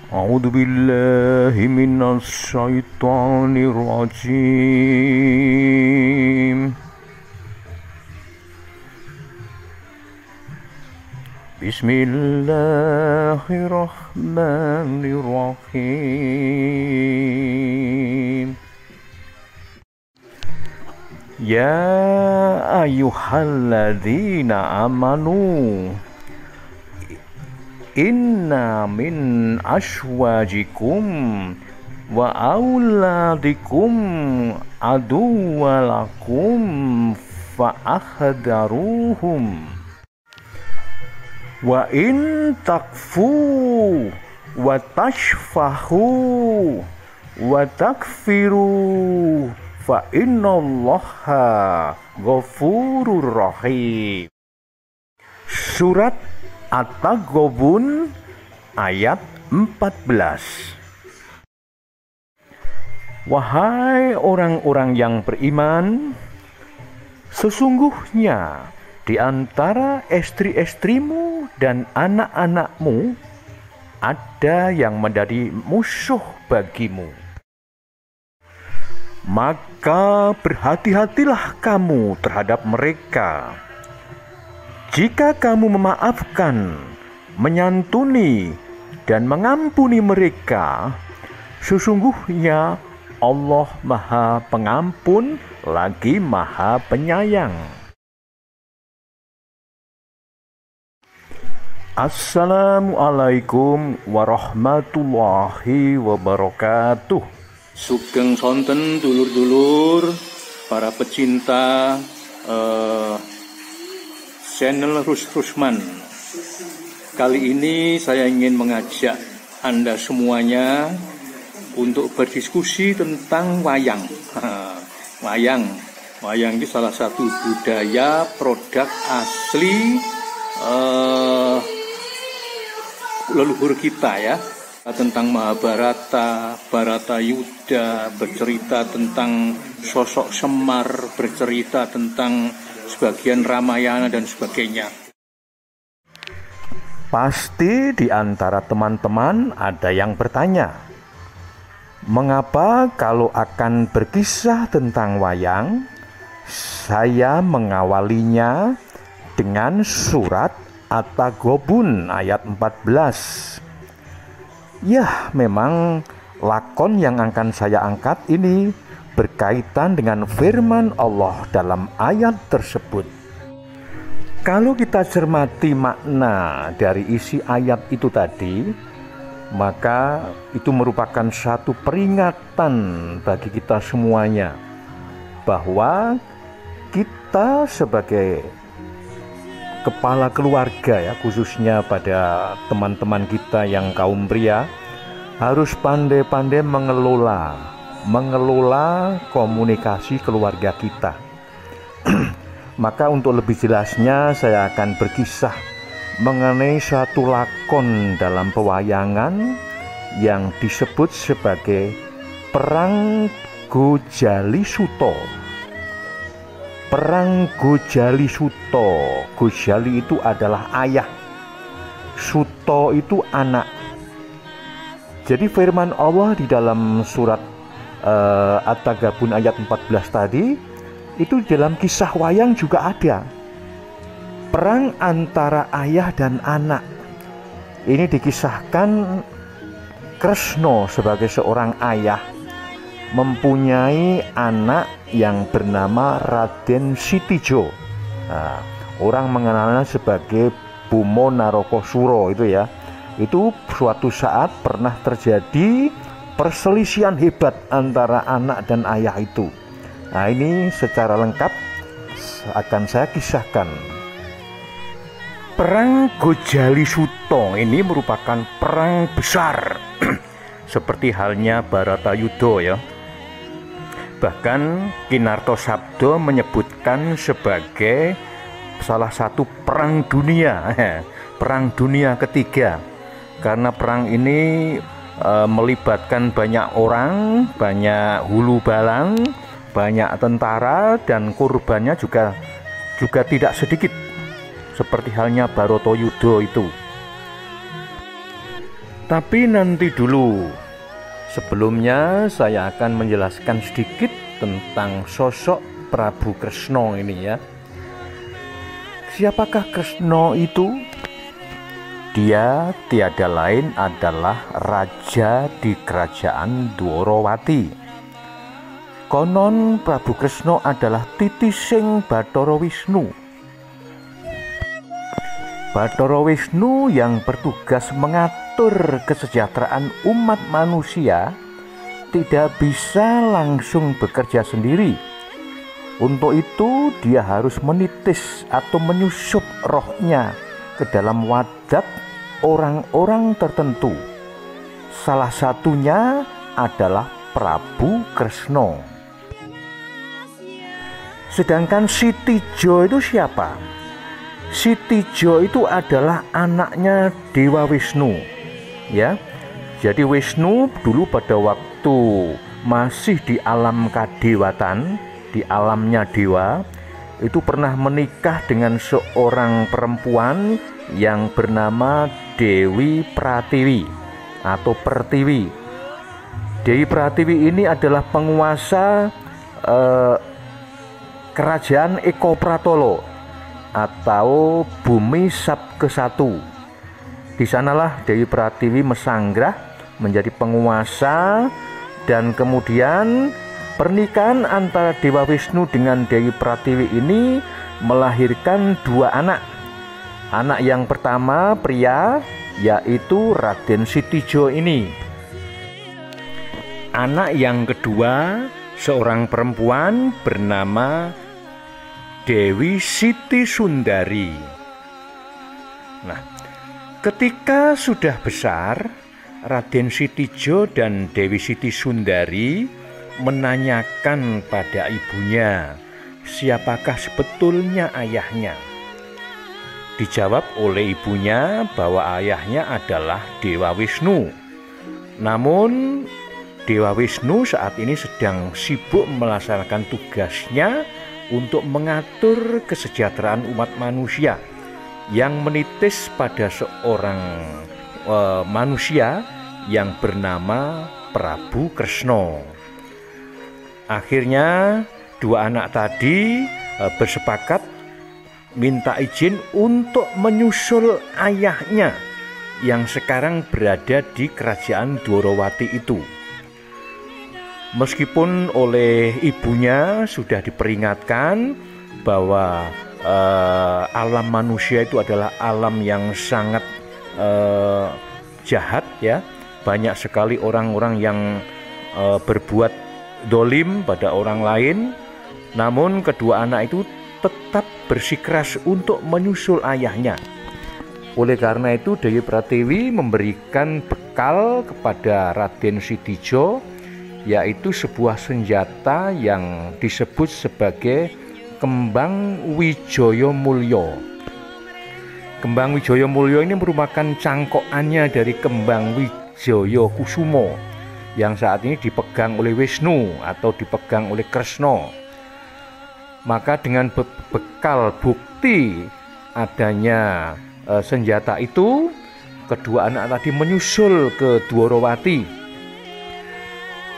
أعوذ بالله من الشيطان الرجيم. بسم الله الرحمن الرحيم. يا أيها الذين آمنوا inna min ashwajikum wa auladikum aduwalakum fa'ahdaruhum wa in takfu wa tashfahu wa takfiru fa innallaha ghafurur rahim. Surat At-Taghabun ayat 14. Wahai orang-orang yang beriman, sesungguhnya di antara istri-istrimu dan anak-anakmu ada yang menjadi musuh bagimu. Maka berhati-hatilah kamu terhadap mereka. Jika kamu memaafkan, menyantuni, dan mengampuni mereka, sesungguhnya Allah Maha Pengampun lagi Maha Penyayang. Assalamualaikum warahmatullahi wabarakatuh. Sugeng sonten dulur-dulur, para pecinta channel Rusman. Kali ini saya ingin mengajak Anda semuanya untuk berdiskusi tentang wayang. Wayang itu salah satu budaya produk asli leluhur kita ya. Tentang Mahabharata, Bharatayuda, bercerita tentang sosok Semar, bercerita tentang sebagian Ramayana dan sebagainya. Pasti di antara teman-teman ada yang bertanya, mengapa kalau akan berkisah tentang wayang, saya mengawalinya dengan surat At-Taghabun ayat 14. Ya, memang lakon yang akan saya angkat ini berkaitan dengan firman Allah dalam ayat tersebut. Kalau kita cermati makna dari isi ayat itu tadi, maka itu merupakan satu peringatan bagi kita semuanya bahwa kita sebagai kepala keluarga ya, khususnya pada teman-teman kita yang kaum pria, harus pandai-pandai mengelola komunikasi keluarga kita. Maka untuk lebih jelasnya saya akan berkisah mengenai suatu lakon dalam pewayangan yang disebut sebagai Perang Gojali Suto. Perang Gojali Suto. Gojali itu adalah ayah, Suto itu anak. Jadi firman Allah di dalam surat At-Taghabun ayat 14 tadi, itu dalam kisah wayang juga ada. Perang antara ayah dan anak. Ini dikisahkan Kresna sebagai seorang ayah mempunyai anak yang bernama Raden Sitijo. Nah, orang mengenalnya sebagai Bumo Narokosuro itu ya. Itu suatu saat pernah terjadi perselisihan hebat antara anak dan ayah itu. Nah, ini secara lengkap akan saya kisahkan. Perang Gojali Suto ini merupakan perang besar seperti halnya Bharatayuda ya. Bahkan Kinarto Sabdo menyebutkan sebagai salah satu perang dunia, perang dunia ketiga. Karena perang ini melibatkan banyak orang, banyak hulu balang, banyak tentara, dan korbannya juga tidak sedikit, seperti halnya Bharatayuda itu. Tapi nanti dulu. Sebelumnya saya akan menjelaskan sedikit tentang sosok Prabu Kresna ini ya. Siapakah Kresna itu? Dia tiada lain adalah raja di kerajaan Dwarawati. Konon Prabu Kresna adalah titising Bathara Wisnu. Bathara Wisnu yang bertugas mengatur kesejahteraan umat manusia tidak bisa langsung bekerja sendiri. Untuk itu dia harus menitis atau menyusup rohnya ke dalam wadah orang-orang tertentu. Salah satunya adalah Prabu Kresna. Sedangkan Sitijo itu siapa? Sitijo itu adalah anaknya Dewa Wisnu, ya. Jadi Wisnu dulu pada waktu masih di alam kadewatan, di alamnya dewa, itu pernah menikah dengan seorang perempuan yang bernama Dewi Pratiwi atau Pertiwi. Dewi Pratiwi ini adalah penguasa kerajaan Eko Pratolo atau bumi Sab ke-1. Di sanalah Dewi Pratiwi mesanggrah menjadi penguasa, dan kemudian pernikahan antara Dewa Wisnu dengan Dewi Pratiwi ini melahirkan 2 anak. Anak yang pertama pria, yaitu Raden Sitijo ini. Anak yang kedua seorang perempuan bernama Dewi Siti Sundari. Nah, ketika sudah besar, Raden Sitijo dan Dewi Siti Sundari menanyakan pada ibunya, siapakah sebetulnya ayahnya. Dijawab oleh ibunya bahwa ayahnya adalah Dewa Wisnu. Namun Dewa Wisnu saat ini sedang sibuk melaksanakan tugasnya untuk mengatur kesejahteraan umat manusia, yang menitis pada seorang manusia yang bernama Prabu Kresna. Akhirnya 2 anak tadi bersepakat minta izin untuk menyusul ayahnya yang sekarang berada di kerajaan Dwarawati itu. Meskipun oleh ibunya sudah diperingatkan bahwa alam manusia itu adalah alam yang sangat jahat ya, banyak sekali orang-orang yang berbuat dolim pada orang lain, namun kedua anak itu tetap bersikeras untuk menyusul ayahnya. Oleh karena itu Dewi Pratiwi memberikan bekal kepada Raden Sitijo, yaitu sebuah senjata yang disebut sebagai Kembang Wijaya Mulya. Kembang Wijaya Mulya ini merupakan cangkokannya dari Kembang Wijaya Kusumo yang saat ini dipegang oleh Wisnu atau dipegang oleh Kresna. Maka dengan bekal bukti adanya senjata itu, kedua anak tadi menyusul ke Dwarawati.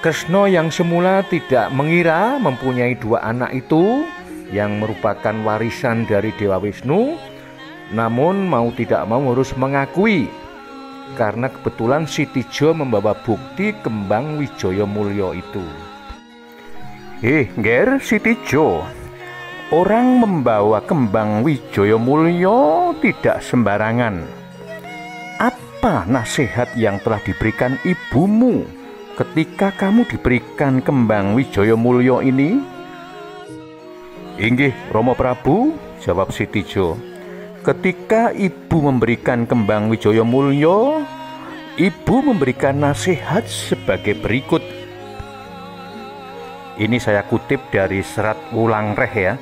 Kresna yang semula tidak mengira mempunyai 2 anak itu yang merupakan warisan dari Dewa Wisnu, namun mau tidak mau harus mengakui karena kebetulan Sitijo membawa bukti Kembang Wijaya Mulya itu. Nger Sitijo, orang membawa Kembang Wijaya Mulya tidak sembarangan. Apa nasihat yang telah diberikan ibumu ketika kamu diberikan Kembang Wijaya Mulya ini? Inggih Rama Prabu, jawab Sitijo. Ketika ibu memberikan Kembang Wijaya Mulya, ibu memberikan nasihat sebagai berikut. Ini saya kutip dari Serat Wulang Reh ya.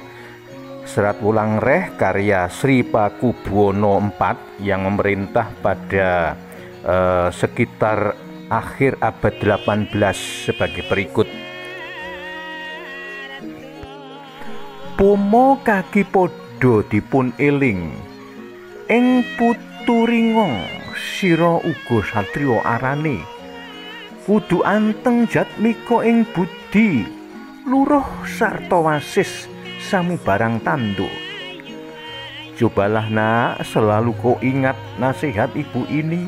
Serat Wulang Reh karya Sri Pakubuwana IV yang memerintah pada sekitar akhir abad 18 sebagai berikut. Pomo kaki podo dipun eling, ing turingong sira uga satriya arane, kudu anteng jatmika ing budi, luruh sarta wasis samubarang tanduk. Cobalah nak selalu kau ingat nasihat ibu ini.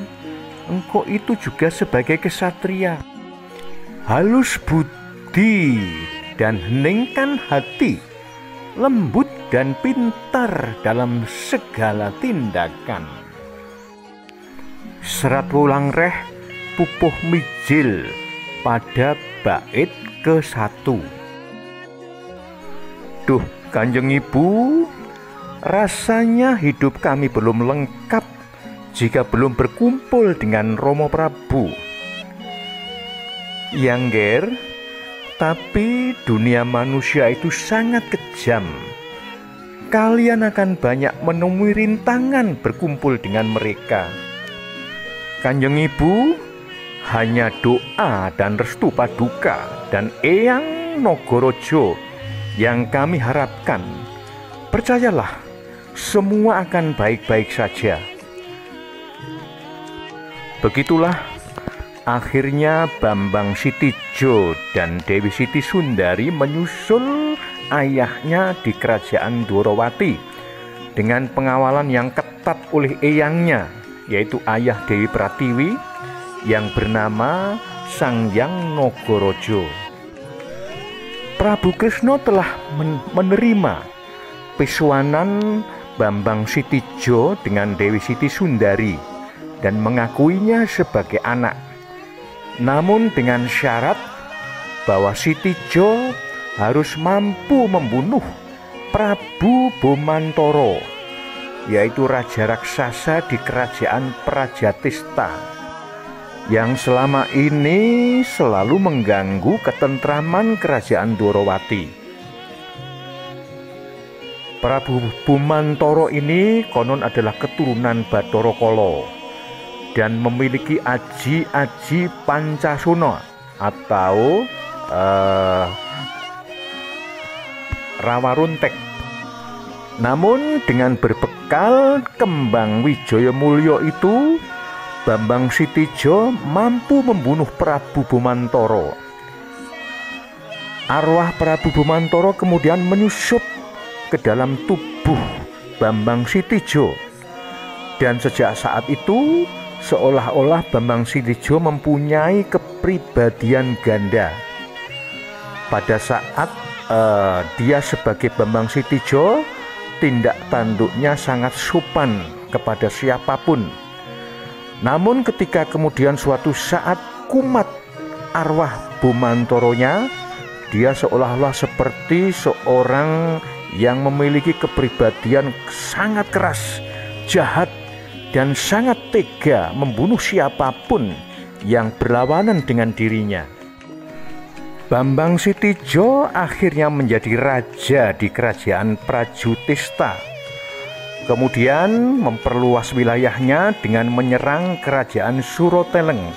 Engkau itu juga sebagai kesatria. Halus budi dan heningkan hati, lembut dan pintar dalam segala tindakan. Serat Wulang Reh Pupuh Mijil pada bait ke-1. Duh Kanjeng Ibu, rasanya hidup kami belum lengkap jika belum berkumpul dengan Romo Prabu. Yangger, tapi dunia manusia itu sangat kejam. Kalian akan banyak menemui rintangan berkumpul dengan mereka. Kanjeng Ibu, hanya doa dan restu Paduka dan Eyang Nagaraja yang kami harapkan. Percayalah, semua akan baik-baik saja. Begitulah akhirnya Bambang Sitijo dan Dewi Siti Sundari menyusul ayahnya di kerajaan Dwarawati dengan pengawalan yang ketat oleh eyangnya, yaitu ayah Dewi Pratiwi yang bernama Sangyang Nagaraja. Prabu Kresna telah menerima pesuanan Bambang Sitijo dengan Dewi Siti Sundari dan mengakuinya sebagai anak, namun dengan syarat bahwa Sitijo harus mampu membunuh Prabu Bomantara, yaitu raja raksasa di kerajaan Prajatista yang selama ini selalu mengganggu ketentraman kerajaan Dwarawati. Prabu Bomantara ini konon adalah keturunan Bathara Kala dan memiliki aji-aji Pancasona atau rawa runtek. Namun dengan berbekal kembang Wijaya Mulya itu, Bambang Sitijo mampu membunuh Prabu Bomantara. Arwah Prabu Bomantara kemudian menyusup ke dalam tubuh Bambang Sitijo, dan sejak saat itu seolah-olah Bambang Sitijo mempunyai kepribadian ganda. Pada saat dia sebagai Bambang Sitijo, tindak tanduknya sangat sopan kepada siapapun. Namun ketika kemudian suatu saat kumat arwah Bomantaranya, dia seolah-olah seperti seorang yang memiliki kepribadian sangat keras, jahat, dan sangat tega membunuh siapapun yang berlawanan dengan dirinya. Bambang Sitijo akhirnya menjadi raja di kerajaan Prajutista. Kemudian memperluas wilayahnya dengan menyerang kerajaan Suroteleng.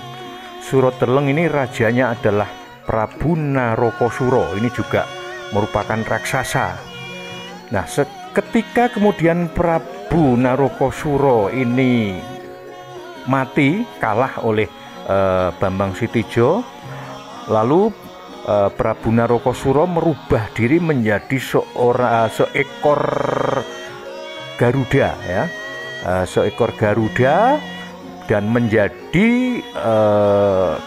Suroteleng ini rajanya adalah Prabu Narokasura. Ini juga merupakan raksasa. Nah, ketika kemudian Prabu Narokasura ini mati, kalah oleh Bambang Sitijo, lalu Prabu Narokasura merubah diri menjadi seekor Garuda, ya, seekor Garuda, dan menjadi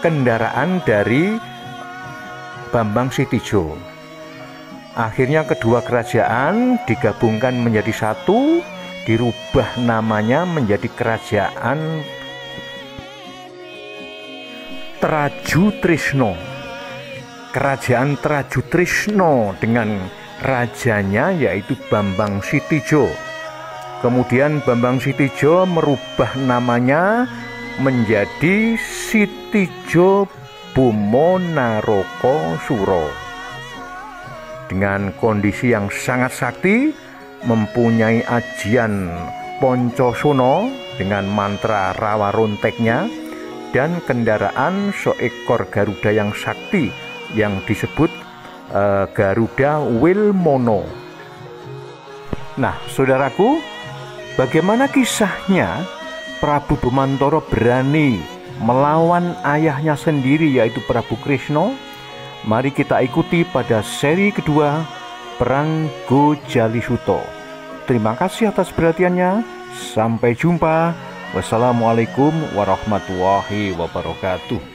kendaraan dari Bambang Sitijo. Akhirnya kedua kerajaan digabungkan menjadi satu, dirubah namanya menjadi kerajaan Trajutrisno. Kerajaan Trajutrisno dengan rajanya yaitu Bambang Sitijo. Kemudian Bambang Sitijo merubah namanya menjadi Sitijo Bomo Narokasura. Dengan kondisi yang sangat sakti, mempunyai ajian Pancasona dengan mantra rawa ronteknya, dan kendaraan seekor Garuda yang sakti yang disebut Garuda Wilmono. Nah, saudaraku, bagaimana kisahnya Prabu Bimantoro berani melawan ayahnya sendiri yaitu Prabu Kresna. Mari kita ikuti pada seri kedua Perang Gojalisuto. Terima kasih atas perhatiannya. Sampai jumpa. Wassalamualaikum warahmatullahi wabarakatuh.